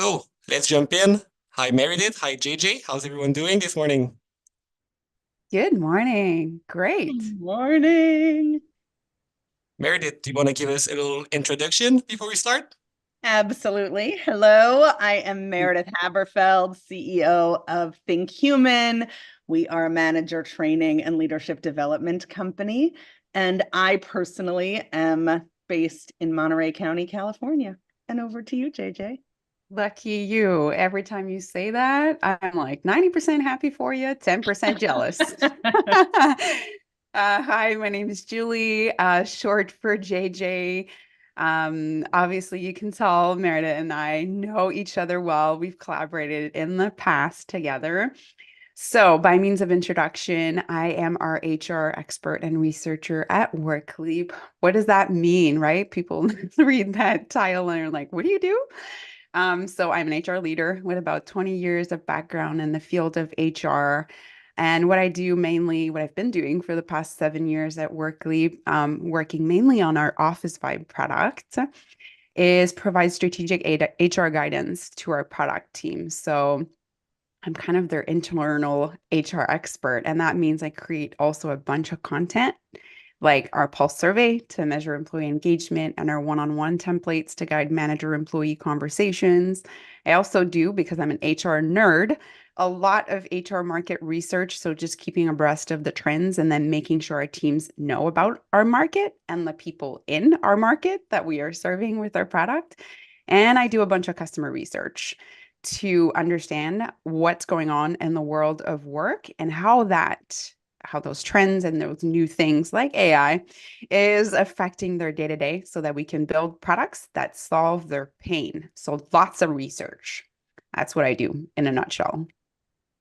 So let's jump in. Hi, Meredith. Hi, JJ. How's everyone doing this morning? Good morning. Great. Good morning. Meredith, do you want to give us a little introduction before we start? Absolutely. Hello, I am Meredith Haberfeld, CEO of ThinkHuman. We are a manager training and leadership development company, and I personally am based in Monterey County, California. And over to you, JJ. Lucky you. Every time you say that, I'm like 90% happy for you, 10% jealous. Hi, my name is Julie, short for JJ. Obviously, you can tell Meredith and I know each other well. We've collaborated in the past together. So, by means of introduction, I am our HR expert and researcher at Workleap. What does that mean, right? People read that title and are like, what do you do? So I'm an HR leader with about 20 years of background in the field of HR. And what I do mainly, what I've been doing for the past 7 years at Workleap, working mainly on our Office Vibe product, is provide strategic HR guidance to our product team. So I'm kind of their internal HR expert. And that means I create also a bunch of content like our pulse survey to measure employee engagement and our one-on-one templates to guide manager employee conversations. I also do, because I'm an HR nerd, a lot of HR market research. So just keeping abreast of the trends and then making sure our teams know about our market and the people in our market that we are serving with our product. And I do a bunch of customer research to understand what's going on in the world of work and how those trends and those new things like AI is affecting their day to day so that we can build products that solve their pain. So lots of research. That's what I do in a nutshell.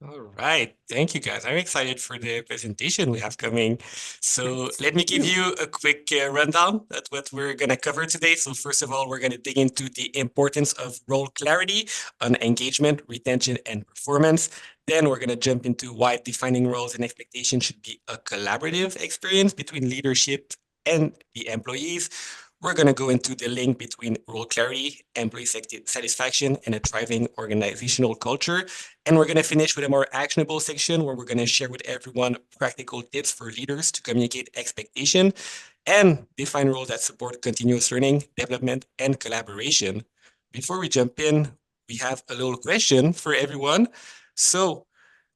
All right. Thank you, guys. I'm excited for the presentation we have coming. So That's let me give you. you a quick rundown. That's what we're going to cover today. So first of all, we're going to dig into the importance of role clarity on engagement, retention, and performance. Then we're going to jump into why defining roles and expectations should be a collaborative experience between leadership and the employees. We're going to go into the link between role clarity, employee satisfaction, and a thriving organizational culture. And we're going to finish with a more actionable section where we're going to share with everyone practical tips for leaders to communicate expectation and define roles that support continuous learning, development, and collaboration. Before we jump in, we have a little question for everyone. So,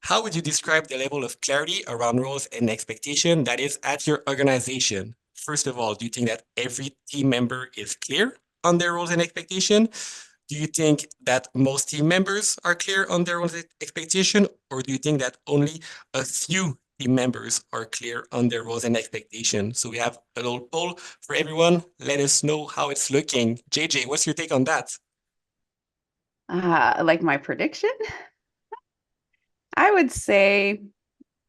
how would you describe the level of clarity around roles and expectation that is at your organization? First of all, do you think that every team member is clear on their roles and expectation? Do you think that most team members are clear on their roles and expectation, or do you think that only a few team members are clear on their roles and expectation? So we have a little poll for everyone. Let us know how it's looking. JJ, what's your take on that? Like my prediction, I would say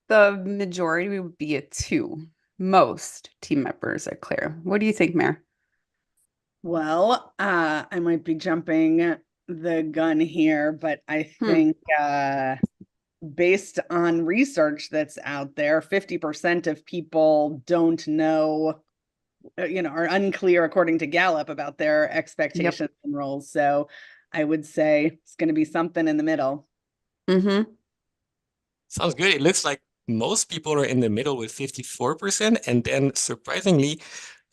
the majority would be a two. Most team members are clear. What do you think, Mayor? Well, I might be jumping the gun here, but I Hmm. think based on research that's out there, 50% of people don't know, are unclear according to Gallup about their Yep. expectations and roles. So I would say it's going to be something in the middle. Mm-hmm. Sounds good. It looks like most people are in the middle with 54%. And then surprisingly,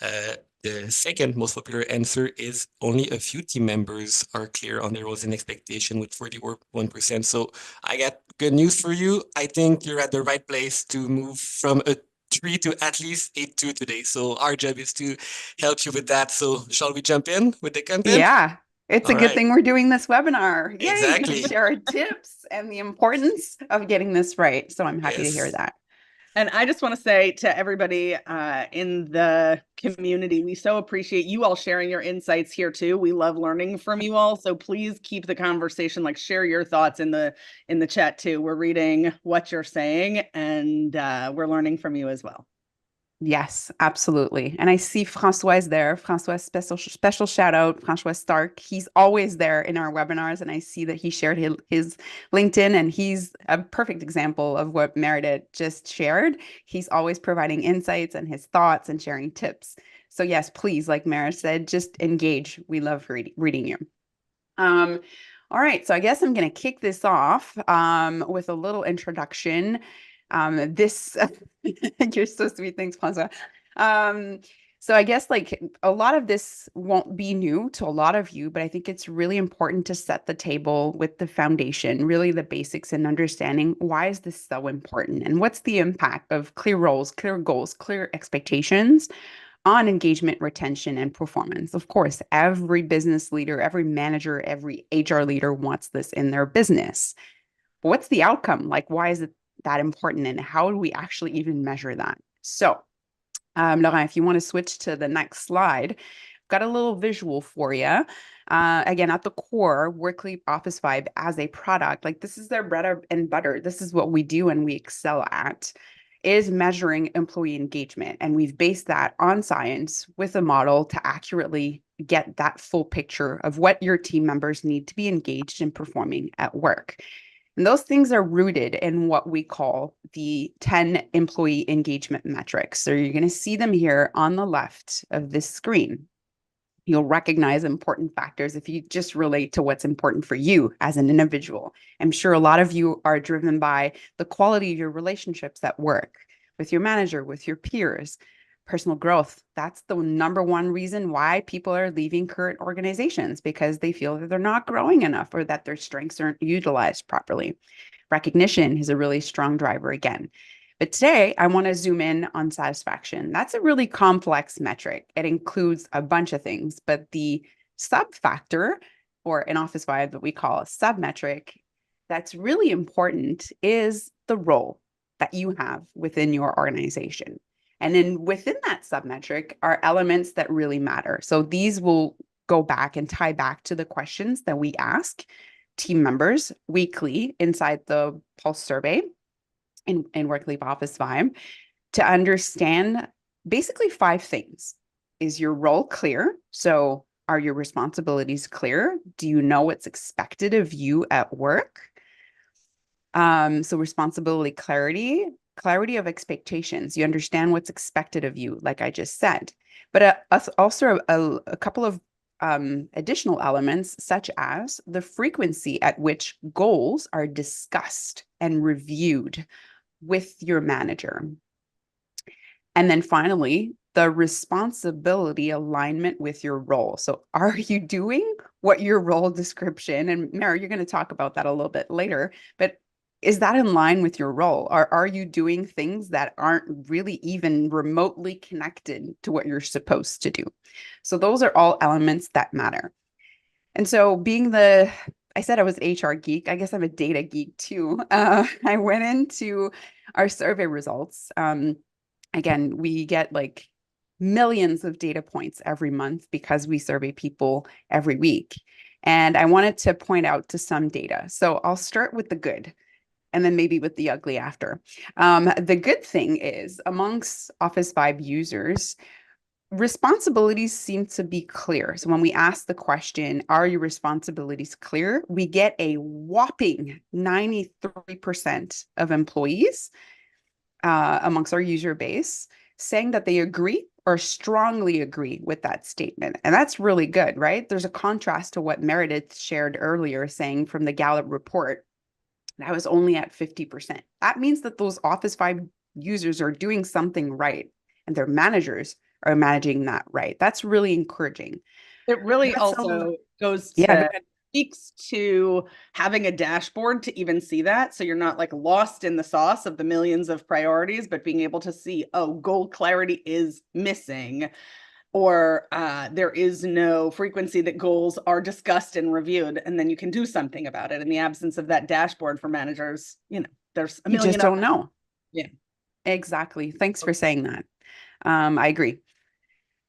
uh, the second most popular answer is only a few team members are clear on their roles and expectation with 41%. So I got good news for you. I think you're at the right place to move from a 3 to at least a 2 today. So our job is to help you with that. So shall we jump in with the content? Yeah, it's a All good right. thing we're doing this webinar. Yay, to Exactly. share our tips and the importance of getting this right. So I'm happy to hear Yes. that. And I just want to say to everybody in the community, we so appreciate you all sharing your insights here too. We love learning from you all. So please keep the conversation, like share your thoughts in the chat too. We're reading what you're saying and we're learning from you as well. Yes, absolutely. And I see Francois is there. Francois, special shout out, Francois Stark. He's always there in our webinars, and I see that he shared his LinkedIn, and he's a perfect example of what Meredith just shared. He's always providing insights and his thoughts and sharing tips. So yes, please, like Meredith said, just engage. We love reading you. Um, All right, so I guess I'm going to kick this off with a little introduction. This you're so sweet. Thanks, Plaza. So I guess like a lot of this won't be new to a lot of you, but I think it's really important to set the table with the foundation, really the basics and understanding why is this so important and what's the impact of clear roles, clear goals, clear expectations on engagement, retention, and performance. Of course, every business leader, every manager, every HR leader wants this in their business. But what's the outcome? Like, why is it that important? And how do we actually even measure that? So, Laurent, if you want to switch to the next slide, I've got a little visual for you. Again, at the core, Workleap Office Vibe as a product, like this is their bread and butter. This is what we do and we excel at, is measuring employee engagement. And we've based that on science with a model to accurately get that full picture of what your team members need to be engaged and performing at work. And those things are rooted in what we call the 10 employee engagement metrics. So you're going to see them here on the left of this screen. You'll recognize important factors if you just relate to what's important for you as an individual. I'm sure a lot of you are driven by the quality of your relationships at work, with your manager, with your peers, personal growth. That's the number one reason why people are leaving current organizations, because they feel that they're not growing enough or that their strengths aren't utilized properly. Recognition is a really strong driver again. But today, I want to zoom in on satisfaction. That's a really complex metric. It includes a bunch of things, but the sub-factor, or in Office Vibe that we call a sub-metric, that's really important is the role that you have within your organization. And then within that sub-metric are elements that really matter. So these will go back and tie back to the questions that we ask team members weekly inside the Pulse survey in Workleap Office Vibe to understand basically 5 things. Is your role clear? So are your responsibilities clear? Do you know what's expected of you at work? So responsibility clarity, clarity of expectations. You understand what's expected of you, like I just said. But also a couple of additional elements, such as the frequency at which goals are discussed and reviewed with your manager. And then finally, the responsibility alignment with your role. So are you doing what your role description, and Mary, you're going to talk about that a little bit later, but is that in line with your role? Or are you doing things that aren't really even remotely connected to what you're supposed to do? So those are all elements that matter. And so I said I was HR geek. I guess I'm a data geek too. I went into our survey results. Again, we get like millions of data points every month because we survey people every week. And I wanted to point out to some data. So I'll start with the good and then maybe with the ugly after. The good thing is amongst Office Vibe users, responsibilities seem to be clear. So when we ask the question, are your responsibilities clear? We get a whopping 93% of employees amongst our user base saying that they agree or strongly agree with that statement. And that's really good, right? There's a contrast to what Meredith shared earlier, saying from the Gallup report, that was only at 50%. That means that those Office Vibe users are doing something right and their managers are managing that right. That's really encouraging. It really That's also goes to yeah, speaks to having a dashboard to even see that. So you're not like lost in the sauce of the millions of priorities, but being able to see, oh, goal clarity is missing, or there is no frequency that goals are discussed and reviewed, and then you can do something about it. In the absence of that dashboard for managers, there's a million. You just don't know. Yeah, exactly. Thanks for saying that. I agree.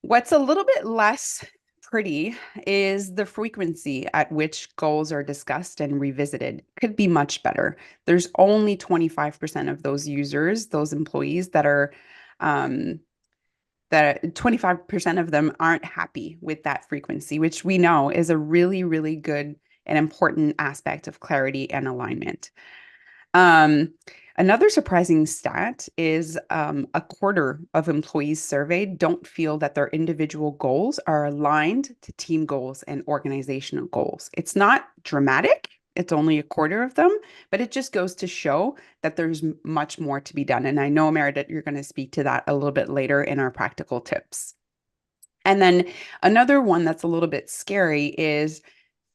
What's a little bit less pretty is the frequency at which goals are discussed and revisited. Could be much better. There's only 25% of those users, those employees that 25% of them aren't happy with that frequency, which we know is a really, really good and important aspect of clarity and alignment. Another surprising stat is a quarter of employees surveyed don't feel that their individual goals are aligned to team goals and organizational goals. It's not dramatic. It's only a quarter of them, but it just goes to show that there's much more to be done. And I know, Meredith, you're going to speak to that a little bit later in our practical tips. And then another one that's a little bit scary is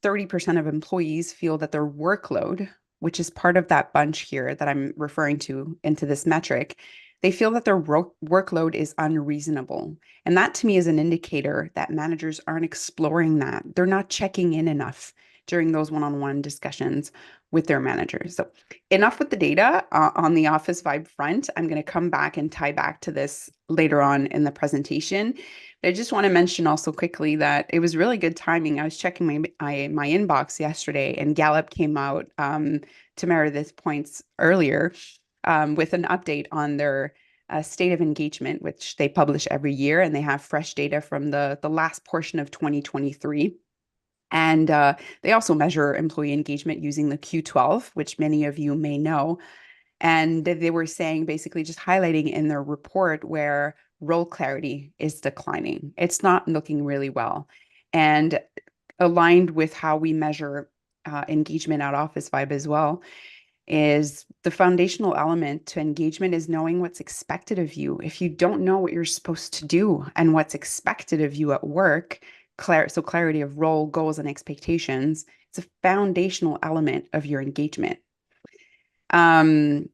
30% of employees feel that their workload, which is part of that bunch here that I'm referring to into this metric, they feel that their workload is unreasonable. And that to me is an indicator that managers aren't exploring that. They're not checking in enough during those one-on-one discussions with their managers. So enough with the data on the office vibe front. I'm going to come back and tie back to this later on in the presentation. I just want to mention also quickly that it was really good timing. I was checking my inbox yesterday, and Gallup came out to Meredith's points earlier with an update on their state of engagement, which they publish every year, and they have fresh data from the last portion of 2023. And they also measure employee engagement using the Q12, which many of you may know. And they were saying, basically just highlighting in their report where role clarity is declining. It's not looking really well. And aligned with how we measure engagement at Office Vibe as well, is the foundational element to engagement is knowing what's expected of you. If you don't know what you're supposed to do and what's expected of you at work, so clarity of role, goals, and expectations, it's a foundational element of your engagement. And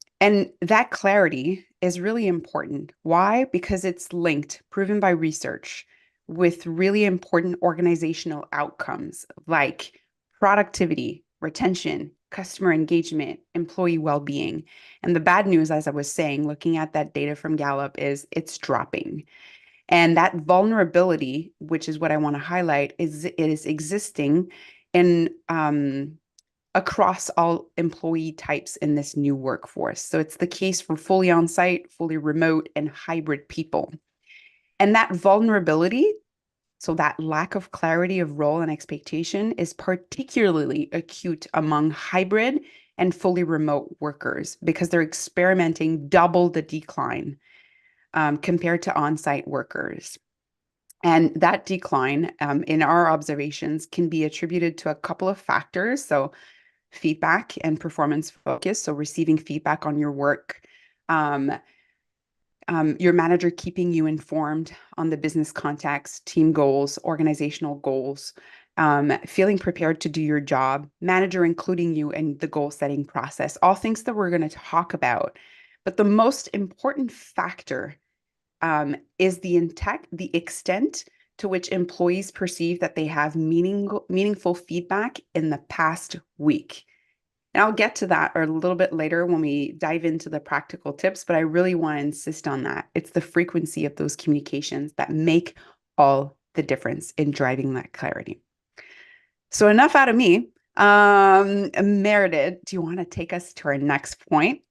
that clarity is really important. Why? Because it's linked, proven by research, with really important organizational outcomes like productivity, retention, customer engagement, employee well-being. And the bad news, as I was saying, looking at that data from Gallup, is it's dropping. And that vulnerability, which is what I want to highlight, is existing in across all employee types in this new workforce. So it's the case for fully on-site, fully remote, and hybrid people. And that vulnerability, so that lack of clarity of role and expectation, is particularly acute among hybrid and fully remote workers because they're experimenting double the decline compared to on-site workers. And that decline, in our observations, can be attributed to a couple of factors. So feedback and performance focus, so receiving feedback on your work, your manager keeping you informed on the business context, team goals, organizational goals, feeling prepared to do your job, manager including you in the goal setting process, all things that we're going to talk about. But the most important factor is the extent to which employees perceive that they have meaningful feedback in the past week. And I'll get to that a little bit later when we dive into the practical tips, but I really want to insist on that. It's the frequency of those communications that make all the difference in driving that clarity. So enough out of me. Meredith, do you want to take us to our next point?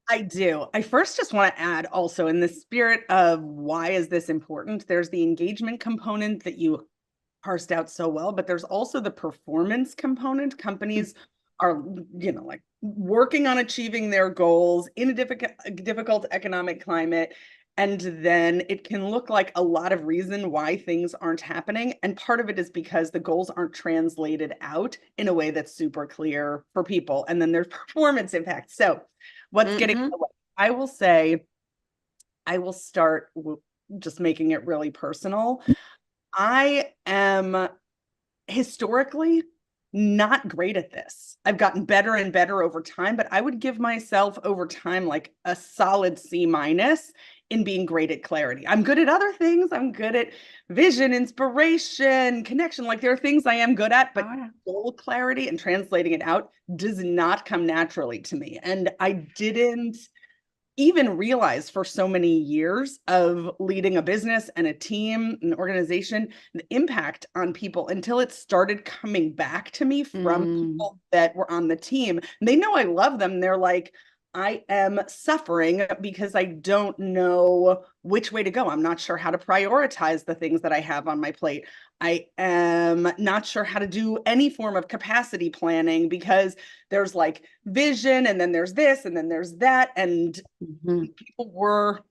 I do. I first just want to add also, in the spirit of why is this important, there's the engagement component that you parsed out so well, but there's also the performance component. Companies are, like working on achieving their goals in a difficult economic climate. And then it can look like a lot of reason why things aren't happening. And part of it is because the goals aren't translated out in a way that's super clear for people. And then there's performance impact. So what's getting in the way? I will say, I will start just making it really personal. I am historically not great at this. I've gotten better and better over time, but I would give myself over time like a solid C- in being great at clarity. I'm good at other things. I'm good at vision, inspiration, connection. Like there are things I am good at, but goal clarity and translating it out does not come naturally to me. And I didn't even realize for so many years of leading a business and a team, an organization, the impact on people until it started coming back to me from people that were on the team. And they know I love them. They're like, I am suffering because I don't know which way to go. I'm not sure how to prioritize the things that I have on my plate. I am not sure how to do any form of capacity planning because there's like vision, and then there's this, and then there's that. And people were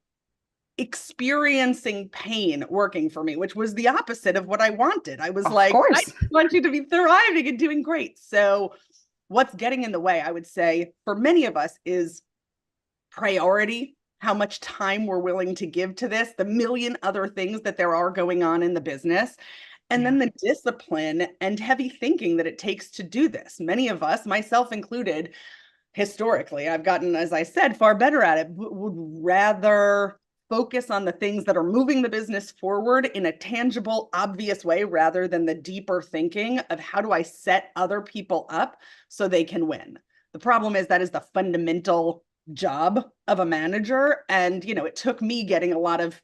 experiencing pain working for me, which was the opposite of what I wanted. I was like, I want you to be thriving and doing great. So what's getting in the way, I would say, for many of us is priority, how much time we're willing to give to this, the million other things that there are going on in the business, and then the discipline and heavy thinking that it takes to do this. Many of us, myself included, historically, I've gotten, as I said, far better at it, would rather focus on the things that are moving the business forward in a tangible, obvious way, rather than the deeper thinking of how do I set other people up so they can win. The problem is that is the fundamental job of a manager. And, it took me getting a lot of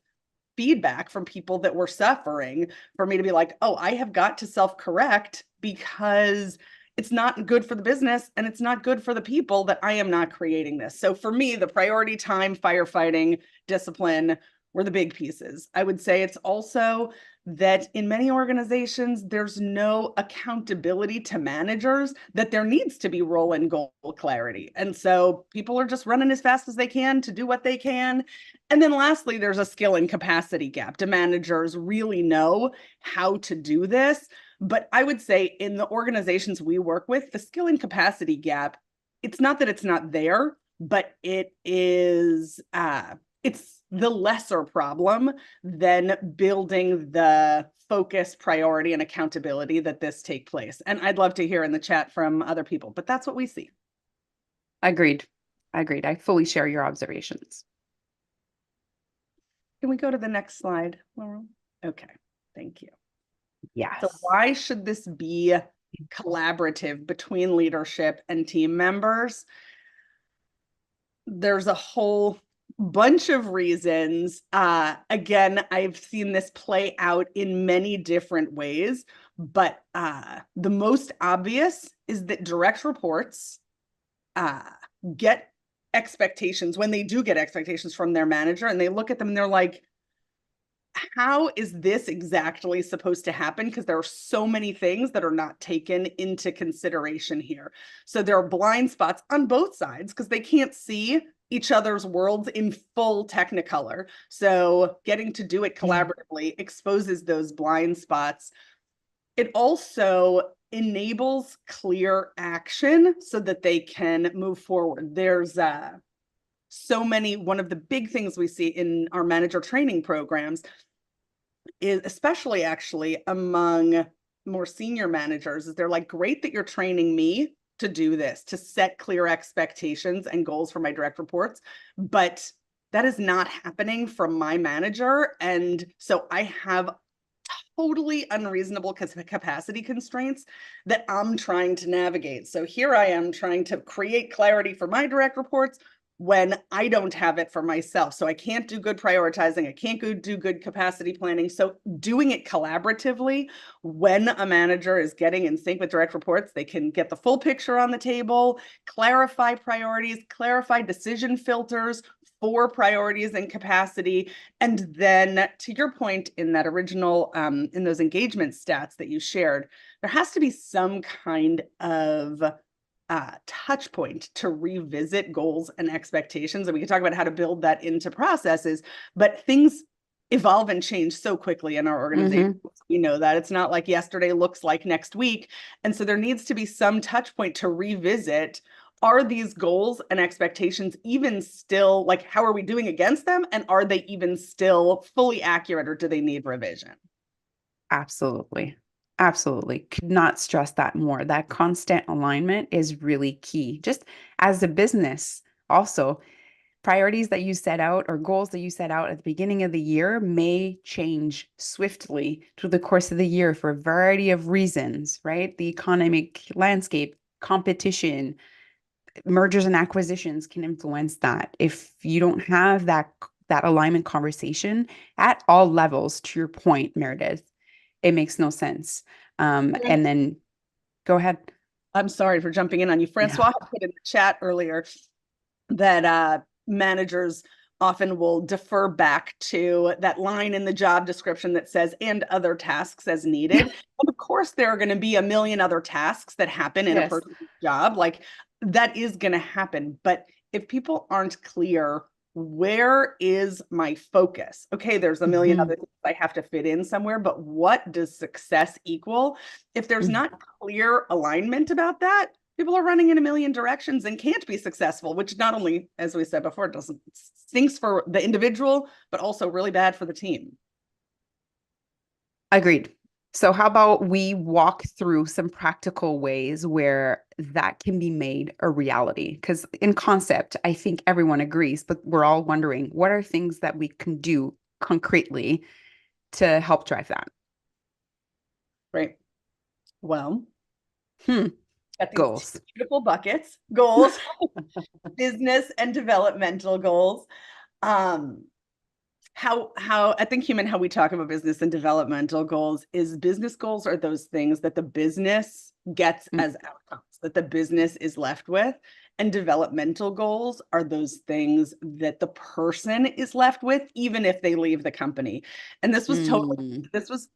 feedback from people that were suffering for me to be like, oh, I have got to self-correct because it's not good for the business and it's not good for the people that I am not creating this. So for me, the priority, time, firefighting, discipline were the big pieces. I would say it's also that in many organizations, there's no accountability to managers, that there needs to be role and goal clarity. And so people are just running as fast as they can to do what they can. And then lastly, there's a skill and capacity gap. Do managers really know how to do this? But I would say in the organizations we work with, the skill and capacity gap, it's not that it's not there, but it is, it's the lesser problem than building the focus, priority, and accountability that this take place. And I'd love to hear in the chat from other people, but that's what we see. Agreed. I fully share your observations. Can we go to the next slide, Laurel? Okay, thank you. Yes. So why should this be collaborative between leadership and team members? There's a whole bunch of reasons. Again, I've seen this play out in many different ways, but the most obvious is that direct reports get expectations when they do get expectations from their manager, and they look at them and they're like, how is this exactly supposed to happen? Because there are so many things that are not taken into consideration here. So there are blind spots on both sides because they can't see each other's worlds in full technicolor. So getting to do it collaboratively exposes those blind spots. It also enables clear action so that they can move forward. There's so many, one of the big things we see in our manager training programs is, especially actually among more senior managers, is they're like, great that you're training me to do this, to set clear expectations and goals for my direct reports, but that is not happening from my manager. And so I have totally unreasonable capacity constraints that I'm trying to navigate. So here I am trying to create clarity for my direct reports when I don't have it for myself. So I can't do good prioritizing. I can't do good capacity planning. So doing it collaboratively, when a manager is getting in sync with direct reports, they can get the full picture on the table, clarify priorities, clarify decision filters for priorities and capacity. And then to your point in that original, in those engagement stats that you shared, there has to be some kind of touch point to revisit goals and expectations. And we can talk about how to build that into processes, but things evolve and change so quickly in our organization. We know that it's not like yesterday looks like next week. And so there needs to be some touch point to revisit, are these goals and expectations even still, like, how are we doing against them? And are they even still fully accurate, or do they need revision? Absolutely. Could not stress that more. That constant alignment is really key. Just as a business, also, priorities that you set out or goals that you set out at the beginning of the year may change swiftly through the course of the year for a variety of reasons, right? The economic landscape, competition, mergers and acquisitions can influence that. If you don't have that alignment conversation at all levels, to your point, Meredith, it makes no sense. And then go ahead. I'm sorry for jumping in on you. Francois put in the chat earlier, that managers often will defer back to that line in the job description that says, and other tasks as needed. And of course, there are going to be a million other tasks that happen in a person's job. Like that is going to happen. But if people aren't clear, where is my focus? Okay, there's a million other things I have to fit in somewhere, but what does success equal? If there's not clear alignment about that, people are running in a million directions and can't be successful, which not only, as we said before, doesn't stinks for the individual, but also really bad for the team. Agreed. So how about we walk through some practical ways where that can be made a reality? Because in concept, I think everyone agrees, but we're all wondering, what are things that we can do concretely to help drive that? Right. Well, Goals. Beautiful buckets, goals, business and developmental goals. How at ThinkHuman, how we talk about business and developmental goals is business goals are those things that the business gets as outcomes, that the business is left with. And developmental goals are those things that the person is left with, even if they leave the company. And this was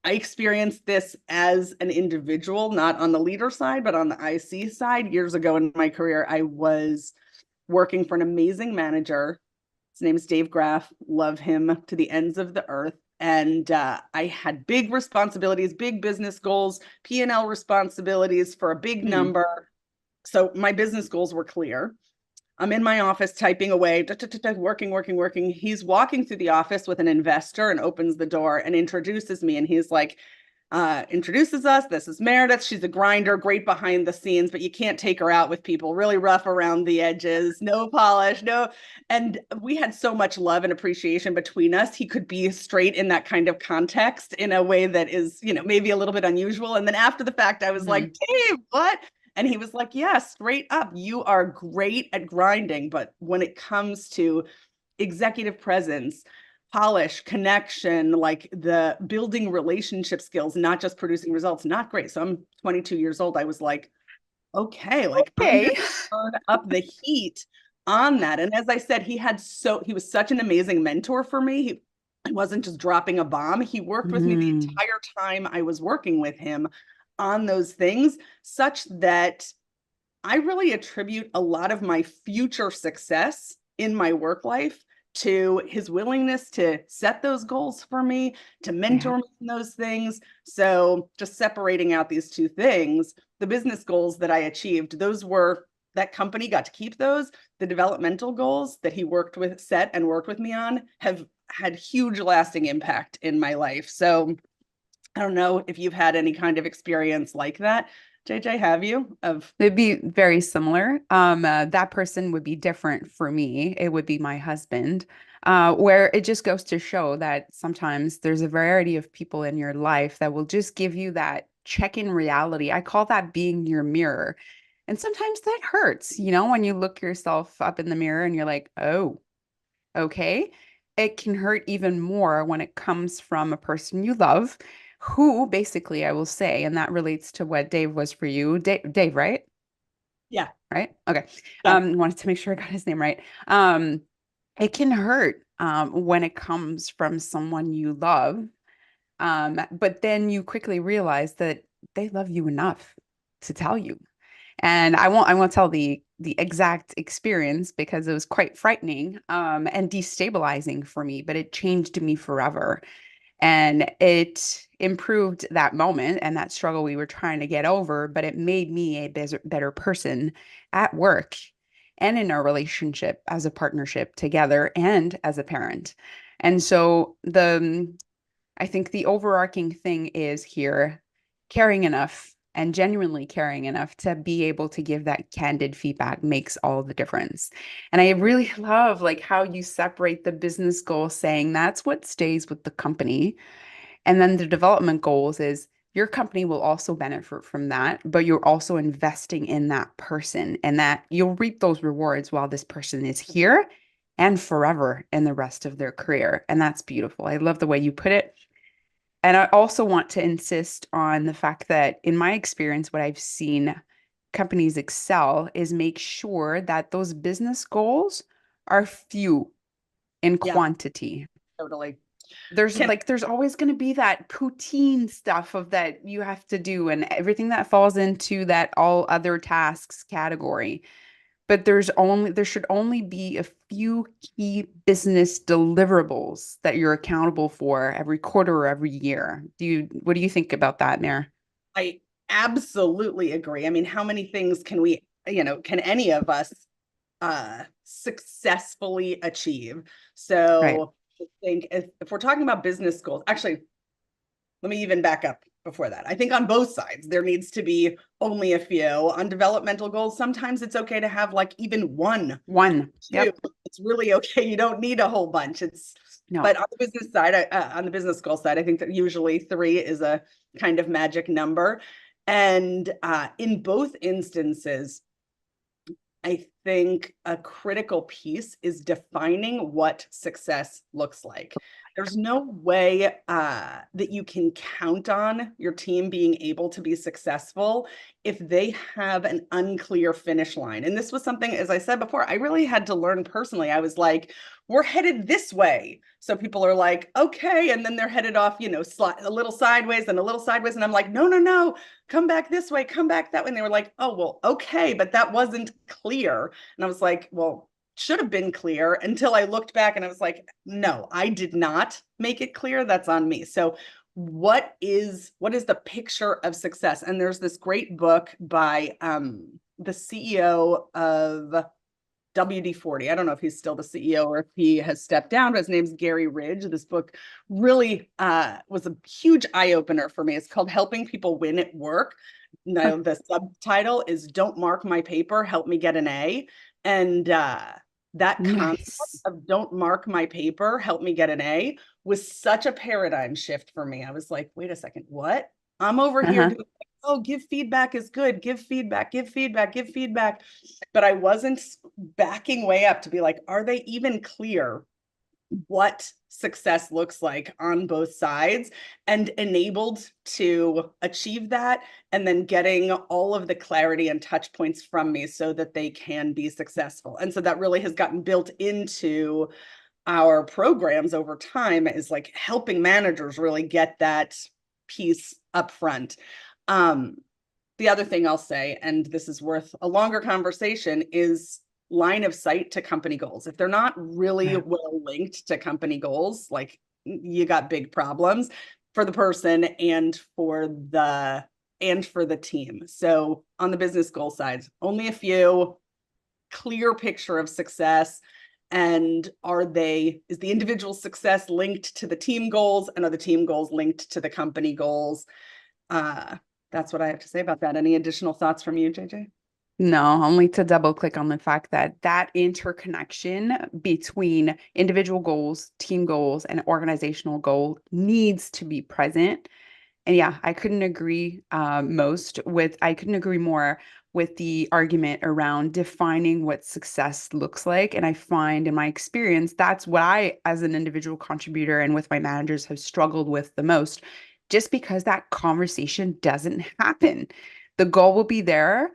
I experienced this as an individual, not on the leader side, but on the IC side. Years ago in my career, I was working for an amazing manager. His name is Dave Graff. Love him to the ends of the earth. And I had big responsibilities, big business goals, P&L responsibilities for a big number. So my business goals were clear. I'm in my office typing away, working. He's walking through the office with an investor and opens the door and introduces me. And he's like, introduces us. This is Meredith. She's a grinder, great behind the scenes, but you can't take her out with people, really rough around the edges, no polish, no. And we had so much love and appreciation between us. He could be straight in that kind of context in a way that is, maybe a little bit unusual. And then after the fact, I was like, Dave, what? And he was like, yeah, straight up, you are great at grinding. But when it comes to executive presence, polish, connection, like the building relationship skills, not just producing results, not great. So I'm 22 years old. I was like, okay, I'm gonna turn up the heat on that. And as I said, he was such an amazing mentor for me. He wasn't just dropping a bomb. He worked with me the entire time I was working with him on those things, such that I really attribute a lot of my future success in my work life to his willingness to set those goals for me, to mentor me in those things. So just separating out these two things, the business goals that I achieved, that company got to keep those. The developmental goals that he set and worked with me on have had huge lasting impact in my life. So I don't know if you've had any kind of experience like that. JJ, have you? It'd be very similar. That person would be different for me. It would be my husband, where it just goes to show that sometimes there's a variety of people in your life that will just give you that check-in reality. I call that being your mirror. And sometimes that hurts, when you look yourself up in the mirror and you're like, oh, okay. It can hurt even more when it comes from a person you love, who basically, I will say, and that relates to what Dave was for you. Dave, right? Yeah. Right? Okay. Wanted to make sure I got his name right. It can hurt when it comes from someone you love. But then you quickly realize that they love you enough to tell you. And I won't tell the exact experience because it was quite frightening and destabilizing for me, but it changed me forever. And it improved that moment and that struggle we were trying to get over, but it made me a better person at work and in our relationship as a partnership together and as a parent. And so I think the overarching thing is here, caring enough and genuinely caring enough to be able to give that candid feedback makes all the difference. And I really love how you separate the business goal, saying that's what stays with the company. And then the development goals is your company will also benefit from that, but you're also investing in that person and that you'll reap those rewards while this person is here and forever in the rest of their career. And that's beautiful. I love the way you put it. And I also want to insist on the fact that in my experience, what I've seen companies excel is make sure that those business goals are few in Yeah, quantity. totally. There's always going to be that poutine stuff of that you have to do and everything that falls into that all other tasks category. But there should only be a few key business deliverables that you're accountable for every quarter or every year. What do you think about that, Mayor? I absolutely agree. I mean, how many things can we, can any of us successfully achieve? Right. So I think if we're talking about business goals, actually, let me even back up before that. I think on both sides, there needs to be only a few. On developmental goals, sometimes it's okay to have like even one. One. Two. Yep. It's really okay. You don't need a whole bunch. No. But on the business side, on the business goal side, I think that usually 3 is a kind of magic number. And in both instances, I think a critical piece is defining what success looks like. There's no way that you can count on your team being able to be successful if they have an unclear finish line. And this was something, as I said before, I really had to learn personally. I was like, we're headed this way. So people are like, okay. And then they're headed off, a little sideways and a little sideways. And I'm like, no, no, no, come back this way, come back that way. And they were like, oh, well, okay. But that wasn't clear. And I was like, well, should have been clear until I looked back and I was like, no, I did not make it clear. That's on me. So what is the picture of success? And there's this great book by the CEO of WD-40. I don't know if he's still the CEO or if he has stepped down, but his name's Gary Ridge. This book really was a huge eye-opener for me. It's called Helping People Win at Work. Now, the subtitle is Don't Mark My Paper, Help Me Get an A. And that concept Nice. of don't mark my paper, help me get an A was such a paradigm shift for me. I was like, wait a second, what? I'm over here doing, oh, give feedback is good. Give feedback, give feedback, give feedback. But I wasn't backing way up to be like, are they even clear what success looks like on both sides and enabled to achieve that, and then getting all of the clarity and touch points from me so that they can be successful. And so that really has gotten built into our programs over time, is like helping managers really get that piece up front. The other thing I'll say, and this is worth a longer conversation, is line of sight to company goals. If they're not really well linked to company goals, like you got big problems for the person and for the team. So on the business goal side, only a few, clear picture of success. And is the individual success linked to the team goals, and are the team goals linked to the company goals? That's what I have to say about that. Any additional thoughts from you, JJ? No, only to double click on the fact that that interconnection between individual goals, team goals, and organizational goal needs to be present. And yeah, I couldn't agree I couldn't agree more with the argument around defining what success looks like. And I find in my experience, that's what I, as an individual contributor and with my managers, have struggled with the most, just because that conversation doesn't happen. The goal will be there.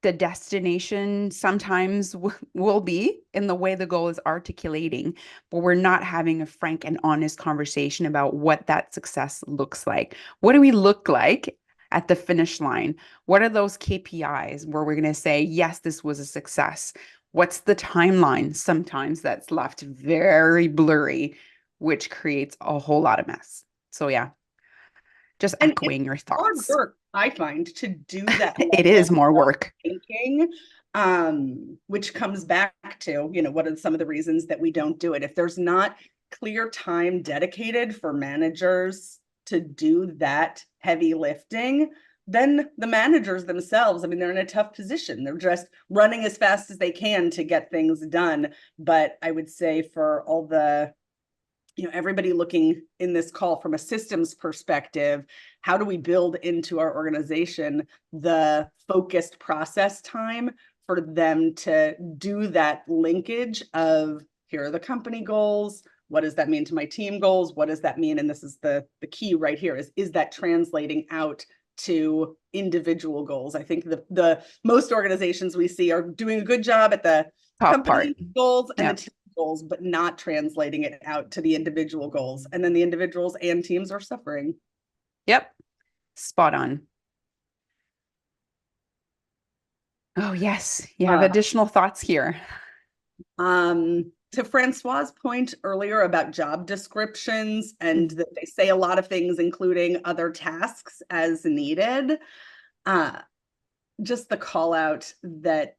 The destination sometimes will be in the way the goal is articulating, but we're not having a frank and honest conversation about what that success looks like. What do we look like at the finish line? What are those KPIs where we're going to say, yes, this was a success? What's the timeline? Sometimes that's left very blurry, which creates a whole lot of mess. So yeah, just And it's echoing your hard thoughts. work, I find, to do that It level is more of work. thinking, which comes back to, what are some of the reasons that we don't do it? If there's not clear time dedicated for managers to do that heavy lifting, then the managers themselves, I mean, they're in a tough position. They're just running as fast as they can to get things done. But I would say for all the everybody looking in this call from a systems perspective, how do we build into our organization the focused process time for them to do that linkage of, here are the company goals, what does that mean to my team goals, what does that mean? And this is the key right here, is that translating out to individual goals. I think the most organizations we see are doing a good job at the Top company part. goals and Yep. the team goals, but not translating it out to the individual goals. And then the individuals and teams are suffering. Yep. Spot on. Oh, yes. You have additional thoughts here. To Francois' point earlier about job descriptions and that they say a lot of things, including other tasks as needed. Just the call out that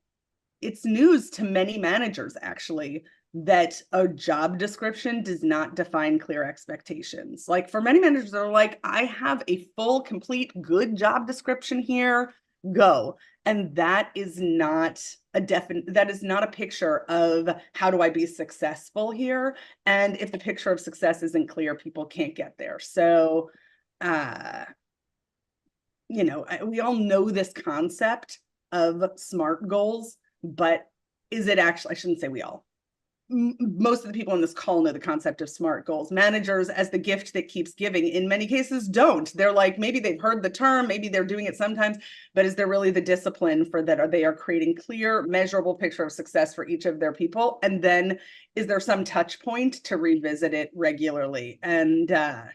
it's news to many managers, actually, that a job description does not define clear expectations. Like for many managers, they're like, I have a full, complete, good job description here, go. And that is not a picture of how do I be successful here. And if the picture of success isn't clear, people can't get there. So, we all know this concept of SMART goals, but is it actually, I shouldn't say we all, most of the people on this call know the concept of SMART goals. Managers, as the gift that keeps giving, in many cases don't. They're like, maybe they've heard the term, maybe they're doing it sometimes, but is there really the discipline for that? Are they creating clear, measurable picture of success for each of their people? And then is there some touch point to revisit it regularly? And I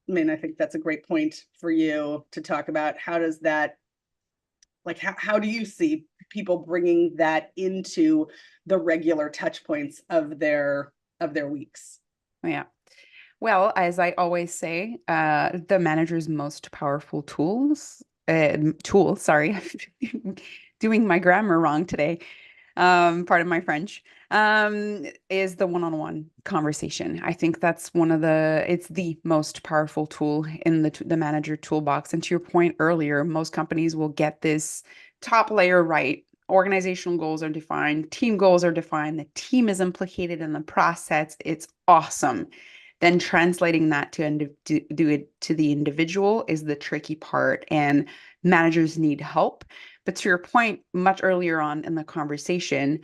think that's a great point for you to talk about. How does that, how do you see people bringing that into the regular touch points of their weeks? Yeah. Well, as I always say, the manager's most powerful sorry, doing my grammar wrong today. Pardon my French, is the one-on-one conversation. I think that's it's the most powerful tool in the manager toolbox. And to your point earlier, most companies will get this top layer right. Organizational goals are defined, team goals are defined, the team is implicated in the process. It's awesome. Then translating that to do it to the individual is the tricky part, and managers need help. But to your point, much earlier on in the conversation,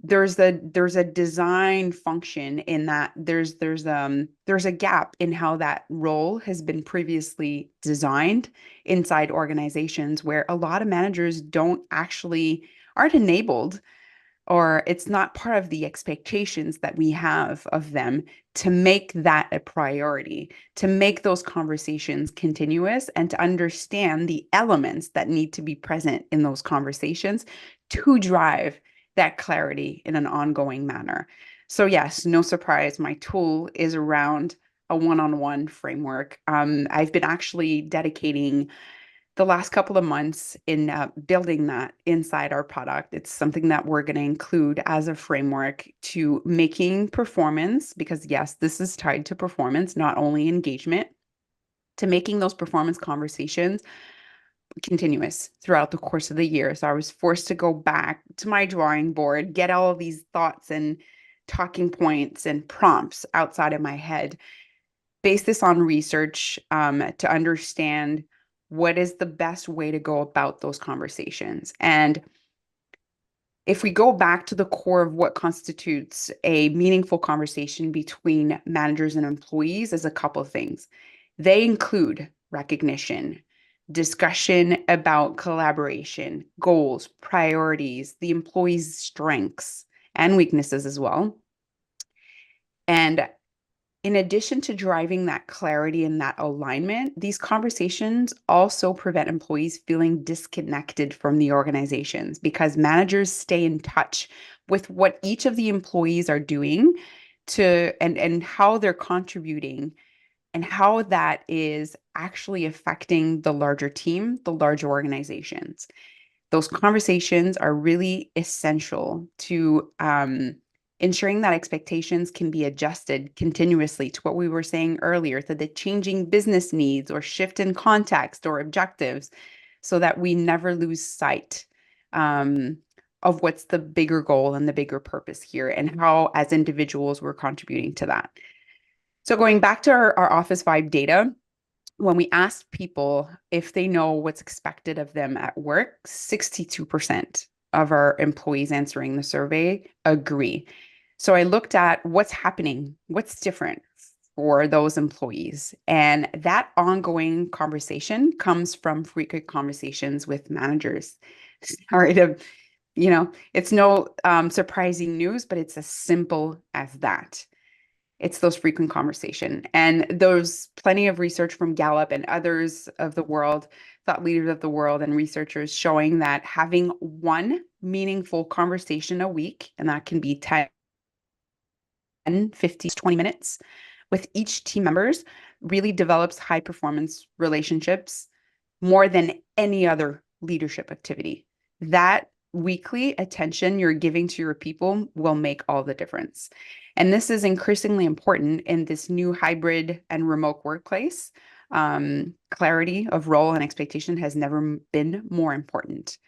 there's a design function in that there's a gap in how that role has been previously designed inside organizations, where a lot of managers aren't enabled, or it's not part of the expectations that we have of them to make that a priority, to make those conversations continuous, and to understand the elements that need to be present in those conversations to drive that clarity in an ongoing manner. So yes, no surprise, my tool is around a one-on-one framework. I've been actually dedicating the last couple of months in building that inside our product. It's something that we're going to include as a framework to making performance, because yes, this is tied to performance, not only engagement, to making those performance conversations continuous throughout the course of the year. So I was forced to go back to my drawing board, get all of these thoughts and talking points and prompts outside of my head, base this on research to understand what is the best way to go about those conversations. And if we go back to the core of what constitutes a meaningful conversation between managers and employees, is a couple of things. They include recognition, discussion about collaboration, goals, priorities, the employee's strengths and weaknesses as well. And in addition to driving that clarity and that alignment, these conversations also prevent employees feeling disconnected from the organizations, because managers stay in touch with what each of the employees are doing and how they're contributing, and how that is actually affecting the larger team, the larger organizations. Those conversations are really essential to ensuring that expectations can be adjusted continuously to what we were saying earlier, to the changing business needs or shift in context or objectives, so that we never lose sight of what's the bigger goal and the bigger purpose here, and how as individuals we're contributing to that. So going back to our Office Vibe data, when we asked people if they know what's expected of them at work, 62% of our employees answering the survey agree. So I looked at what's happening, what's different for those employees. And that ongoing conversation comes from frequent conversations with managers. Sorry to, it's no surprising news, but it's as simple as that. It's those frequent conversation. And there's plenty of research from Gallup and others of the world, thought leaders of the world and researchers showing that having one meaningful conversation a week, and that can be 10, 50, 20 minutes with each team members, really develops high performance relationships more than any other leadership activity. That weekly attention you're giving to your people will make all the difference. And this is increasingly important in this new hybrid and remote workplace. Clarity of role and expectation has never been more important.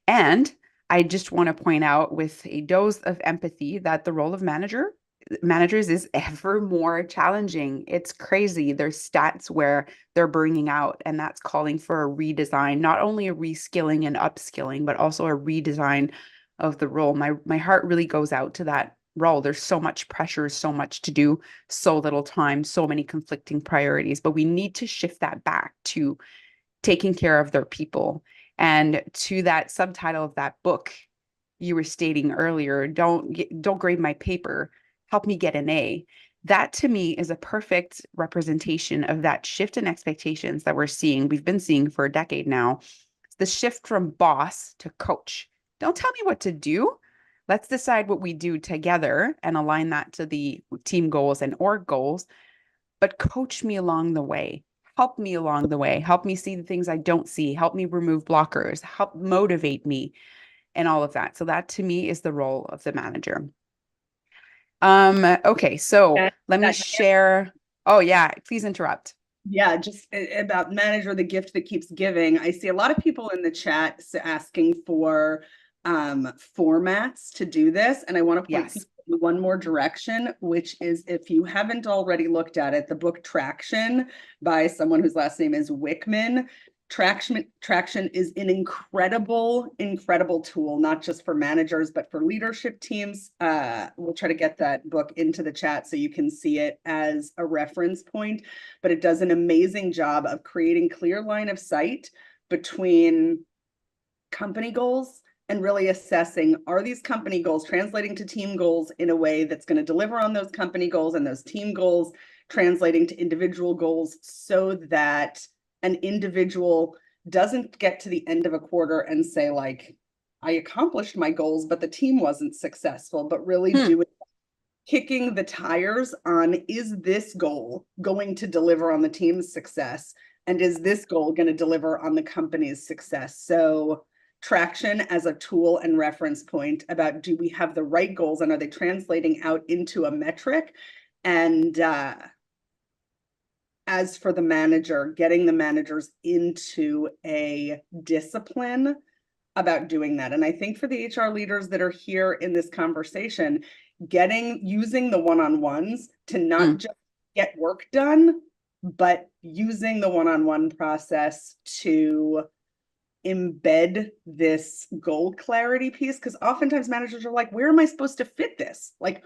And I just want to point out with a dose of empathy that the role of managers is ever more challenging. It's crazy. There's stats where they're burning out, and that's calling for a redesign, not only a reskilling and upskilling, but also a redesign of the role. My heart really goes out to that role. There's so much pressure, so much to do, so little time, so many conflicting priorities, but we need to shift that back to taking care of their people. And to that subtitle of that book you were stating earlier, don't grade my paper, help me get an A. That to me is a perfect representation of that shift in expectations that we're seeing. We've been seeing for a decade now. The shift from boss to coach. Don't tell me what to do. Let's decide what we do together and align that to the team goals and org goals, but coach me along the way. Help me along the way. Help me see the things I don't see. Help me remove blockers. Help motivate me and all of that. So that to me is the role of the manager. Okay, so let me share. Oh yeah, please interrupt. Yeah, just about manager, the gift that keeps giving. I see a lot of people in the chat asking for formats to do this. And I want to point people in one more direction, which is, if you haven't already looked at it, the book Traction by someone whose last name is Wickman. Traction is an incredible tool, not just for managers, but for leadership teams. We'll try to get that book into the chat so you can see it as a reference point, but it does an amazing job of creating clear line of sight between company goals and really assessing, are these company goals translating to team goals in a way that's going to deliver on those company goals, and those team goals translating to individual goals, so that an individual doesn't get to the end of a quarter and say, like, I accomplished my goals, but the team wasn't successful, but really kicking the tires on, is this goal going to deliver on the team's success? And is this goal going to deliver on the company's success? So Traction as a tool and reference point about, do we have the right goals, and are they translating out into a metric? And as for the manager, getting the managers into a discipline about doing that. And I think for the HR leaders that are here in this conversation, using the one-on-ones to not just get work done, but using the one-on-one process to embed this goal clarity piece. Because oftentimes managers are like, where am I supposed to fit this? Like,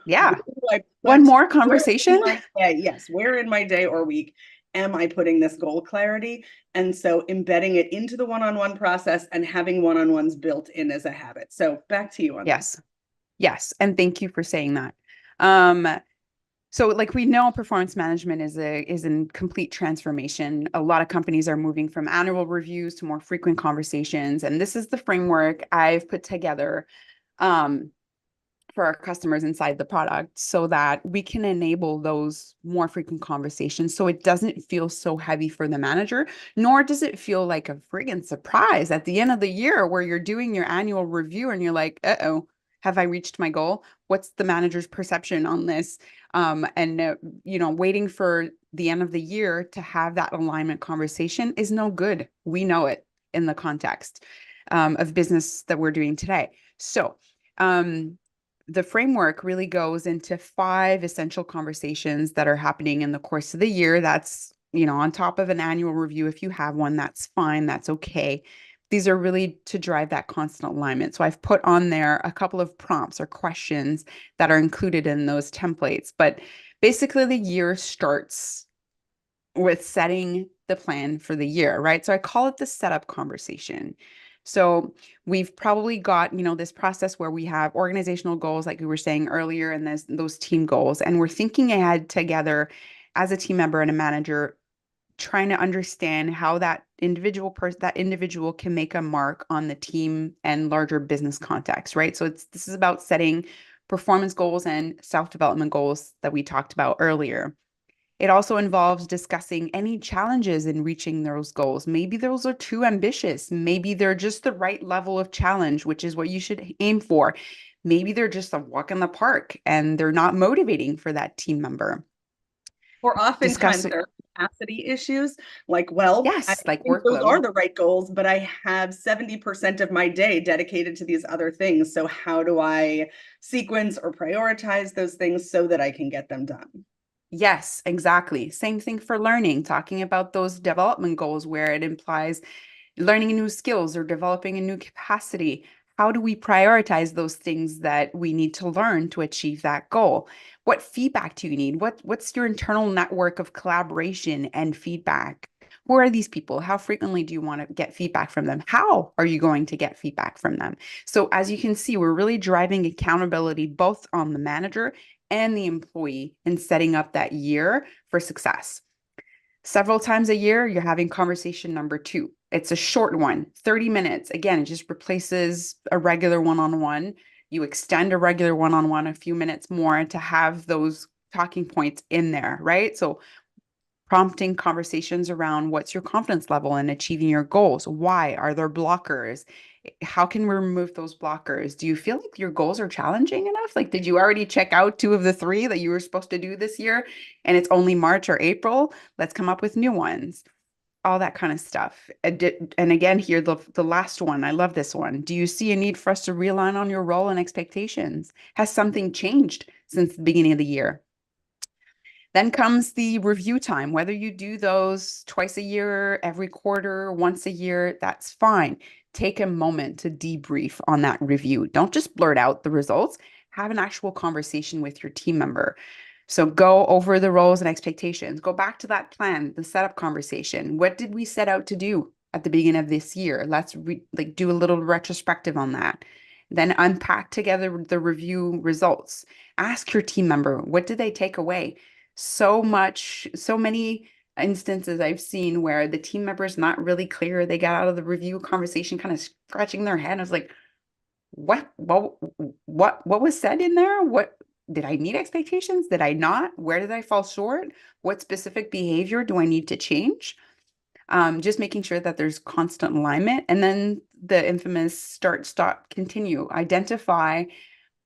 one more conversation. Yes, where in my day or week am I putting this goal clarity? And so embedding it into the one-on-one process and having one-on-ones built in as a habit. So back to you on that. Yes. And thank you for saying that. So like we know, performance management is in complete transformation. A lot of companies are moving from annual reviews to more frequent conversations. And this is the framework I've put together for our customers inside the product, so that we can enable those more frequent conversations, so it doesn't feel so heavy for the manager, nor does it feel like a friggin' surprise at the end of the year where you're doing your annual review and you're like, uh-oh, have I reached my goal? What's the manager's perception on this? Waiting for the end of the year to have that alignment conversation is no good. We know it in the context of business that we're doing today. So the framework really goes into 5 essential conversations that are happening in the course of the year. That's, on top of an annual review. If you have one, that's fine. That's okay. These are really to drive that constant alignment. So I've put on there a couple of prompts or questions that are included in those templates. But Basically, the year starts with setting the plan for the year, right? So I call it the setup conversation. So we've probably got, this process where we have organizational goals, like we were saying earlier, and there's those team goals, and we're thinking ahead together as a team member and a manager, trying to understand how that individual can make a mark on the team and larger business context, right? So this is about setting performance goals and self-development goals that we talked about earlier. It also involves discussing any challenges in reaching those goals. Maybe those are too ambitious. Maybe they're just the right level of challenge, which is what you should aim for. Maybe they're just a walk in the park and they're not motivating for that team member. Or oftentimes Discussing, there are capacity issues, like, well, I yes, like think those are workload. the right goals, but I have 70% of my day dedicated to these other things. So how do I sequence or prioritize those things so that I can get them done? Yes, exactly. Same thing for learning, talking about those development goals where it implies learning new skills or developing a new capacity. How do we prioritize those things that we need to learn to achieve that goal? What feedback do you need? What's your internal network of collaboration and feedback? Who are these people? How frequently do you want to get feedback from them? How are you going to get feedback from them? So as you can see, we're really driving accountability both on the manager and the employee in setting up that year for success. Several times a year, you're having conversation number 2. It's a short one, 30 minutes. Again, it just replaces a regular one-on-one. You extend a regular one-on-one a few minutes more to have those talking points in there, right? So prompting conversations around what's your confidence level in achieving your goals? Why? Are there blockers? How can we remove those blockers? Do you feel like your goals are challenging enough? Like, did you already check out 2 of the 3 that you were supposed to do this year and it's only March or April? Let's come up with new ones. All that kind of stuff. And again, here, the last one, I love this one. Do you see a need for us to realign on your role and expectations? Has something changed since the beginning of the year? Then comes the review time. Whether you do those twice a year, every quarter, once a year, that's fine. Take a moment to debrief on that review. Don't just blurt out the results. Have an actual conversation with your team member. So go over the roles and expectations. Go back to that plan, the setup conversation. What did we set out to do at the beginning of this year? Let's do a little retrospective on that. Then unpack together the review results. Ask your team member, what did they take away? So many instances I've seen where the team member is not really clear. They got out of the review conversation kind of scratching their head. I was like, what was said in there? What did I meet expectations? Did I not? Where did I fall short? What specific behavior do I need to change? Just making sure that there's constant alignment. And then the infamous start, stop, continue. Identify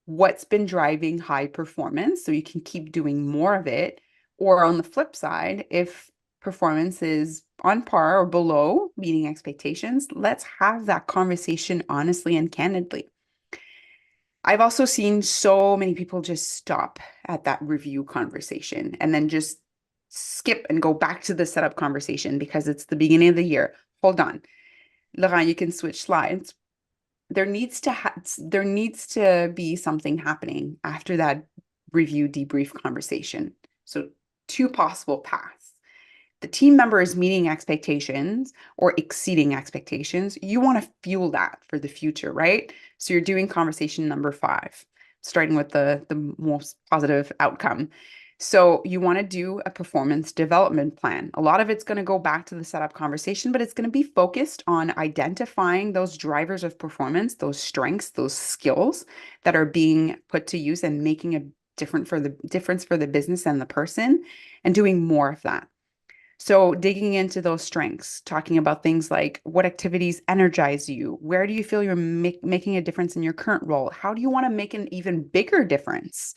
what's been driving high performance so you can keep doing more of it. Or on the flip side, if performance is on par or below meeting expectations, let's have that conversation honestly and candidly. I've also seen so many people just stop at that review conversation and then just skip and go back to the setup conversation because it's the beginning of the year. Hold on. Laurent, you can switch slides. There needs to be something happening after that review debrief conversation. So 2 possible paths. The team member is meeting expectations or exceeding expectations. You want to fuel that for the future, right? So you're doing conversation number 5, starting with the most positive outcome. So you want to do a performance development plan. A lot of it's going to go back to the setup conversation, but it's going to be focused on identifying those drivers of performance, those strengths, those skills that are being put to use and making a difference for the business and the person, and doing more of that. So digging into those strengths, talking about things like what activities energize you? Where do you feel you're making a difference in your current role? How do you want to make an even bigger difference?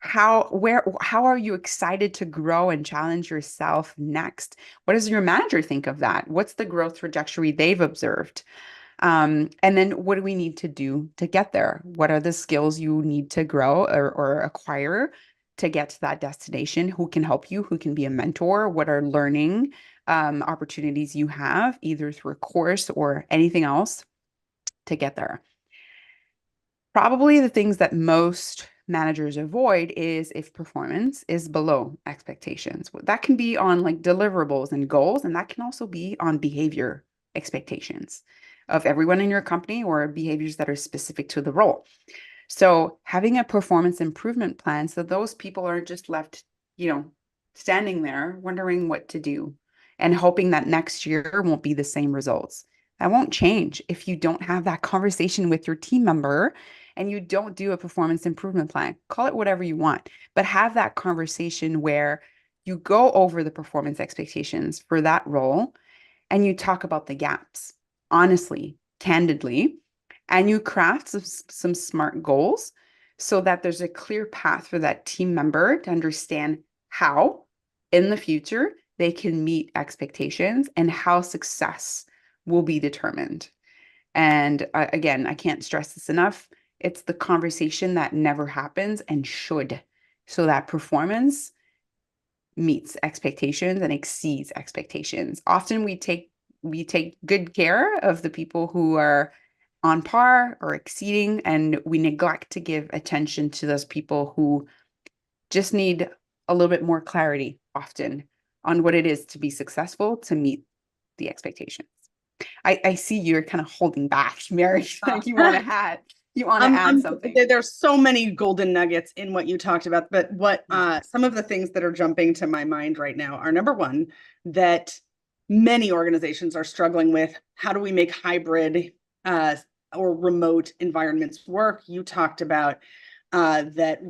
How are you excited to grow and challenge yourself next? What does your manager think of that? What's the growth trajectory they've observed? And then what do we need to do to get there? What are the skills you need to grow or acquire to get to that destination? Who can help you? Who can be a mentor? What are learning opportunities you have, either through a course or anything else to get there? Probably the things that most managers avoid is if performance is below expectations. That can be on like deliverables and goals, and that can also be on behavior expectations of everyone in your company or behaviors that are specific to the role. So having a performance improvement plan, so those people are just left, standing there wondering what to do and hoping that next year won't be the same results. That won't change if you don't have that conversation with your team member and you don't do a performance improvement plan. Call it whatever you want, but have that conversation where you go over the performance expectations for that role and you talk about the gaps honestly, candidly, and you craft some smart goals so that there's a clear path for that team member to understand how in the future they can meet expectations and how success will be determined. And again, I can't stress this enough. It's the conversation that never happens and should, so that performance meets expectations and exceeds expectations. Often we take good care of the people who are on par or exceeding, and we neglect to give attention to those people who just need a little bit more clarity often on what it is to be successful, to meet the expectations. I see you're kind of holding back, Mary, like you want to add something. There's so many golden nuggets in what you talked about, but some of the things that are jumping to my mind right now are, number one, that many organizations are struggling with. How do we make hybrid or remote environments work? You talked about that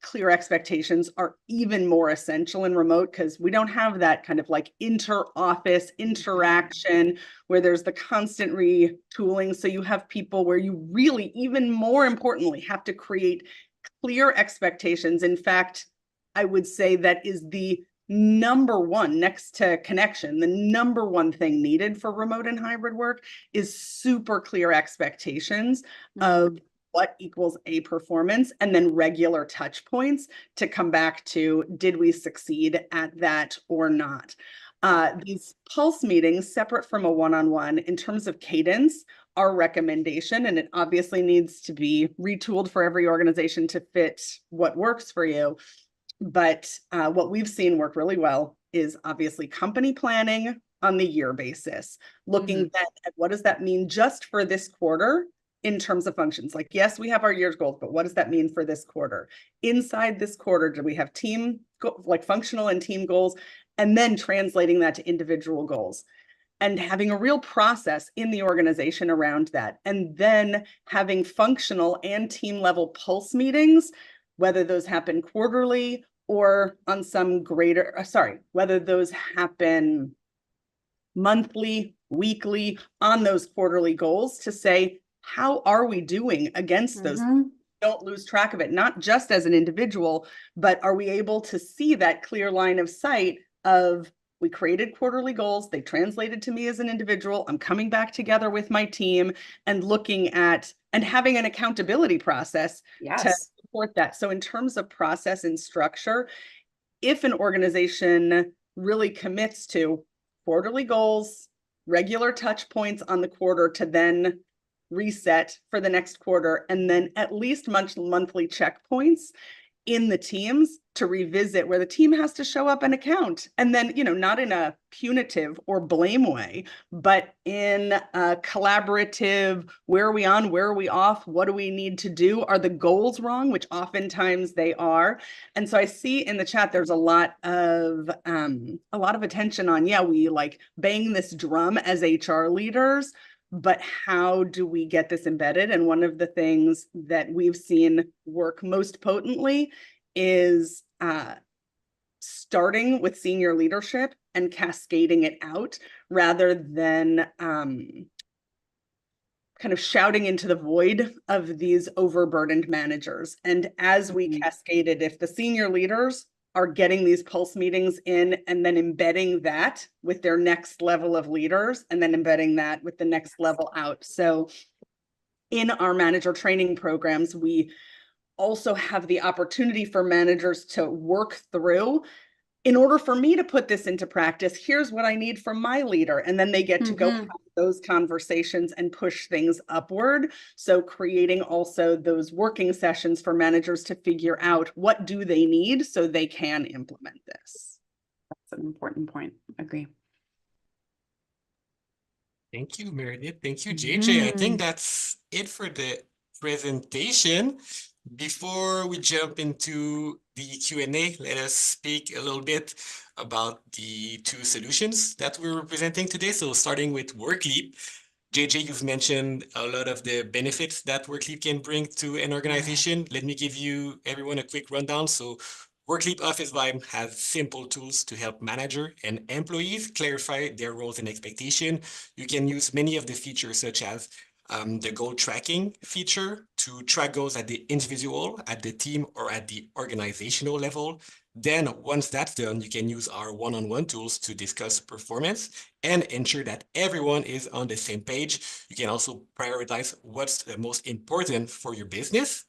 clear expectations are even more essential in remote because we don't have that kind of like inter-office interaction where there's the constant retooling. So you have people where you really, even more importantly, have to create clear expectations. In fact, I would say that is the number one, next to connection, the number one thing needed for remote and hybrid work is super clear expectations of what equals a performance, and then regular touch points to come back to, did we succeed at that or not? These pulse meetings, separate from a one-on-one, in terms of cadence, our recommendation, and it obviously needs to be retooled for every organization to fit what works for you. But what we've seen work really well is obviously company planning on the year basis, looking then at what does that mean just for this quarter in terms of functions. Like, yes, we have our year's goals, but what does that mean for this quarter? Inside this quarter, do we have team, like functional and team goals, and then translating that to individual goals? And having a real process in the organization around that. And then having functional and team level pulse meetings, whether those happen quarterly or on some greater, whether those happen monthly, weekly, on those quarterly goals to say, how are we doing against those? Don't lose track of it, not just as an individual, but are we able to see that clear line of sight of, we created quarterly goals, they translated to me as an individual, I'm coming back together with my team and looking at and having an accountability process to support that. So in terms of process and structure, if an organization really commits to quarterly goals, regular touch points on the quarter to then reset for the next quarter, and then at least monthly checkpoints in the teams to revisit, where the team has to show up and account. And then, not in a punitive or blame way, but in a collaborative, where are we on, where are we off, what do we need to do? Are the goals wrong? Which oftentimes they are. And so I see in the chat, there's a lot of attention on, we like bang this drum as HR leaders, but how do we get this embedded? And one of the things that we've seen work most potently is starting with senior leadership and cascading it out rather than kind of shouting into the void of these overburdened managers. And as we cascaded, if the senior leaders are getting these pulse meetings in and then embedding that with their next level of leaders and then embedding that with the next level out. So in our manager training programs, we also have the opportunity for managers to work through in order for me to put this into practice, here's what I need from my leader. And then they get to go have those conversations and push things upward. So creating also those working sessions for managers to figure out what do they need so they can implement this. That's an important point. Agree. Thank you, Meredith. Thank you, JJ. I think Mhm. that's it for the presentation. Before we jump into the Q&A, let us speak a little bit about the two solutions that we're presenting today. So starting with Workleap, JJ, you've mentioned a lot of the benefits that Workleap can bring to an organization. Let me give you everyone a quick rundown. So Workleap Office Vibe has simple tools to help manager and employees clarify their roles and expectation. You can use many of the features such as the goal tracking feature to track goals at the individual, at the team, or at the organizational level. Then once that's done, you can use our one-on-one tools to discuss performance and ensure that everyone is on the same page. You can also prioritize what's the most important for your business.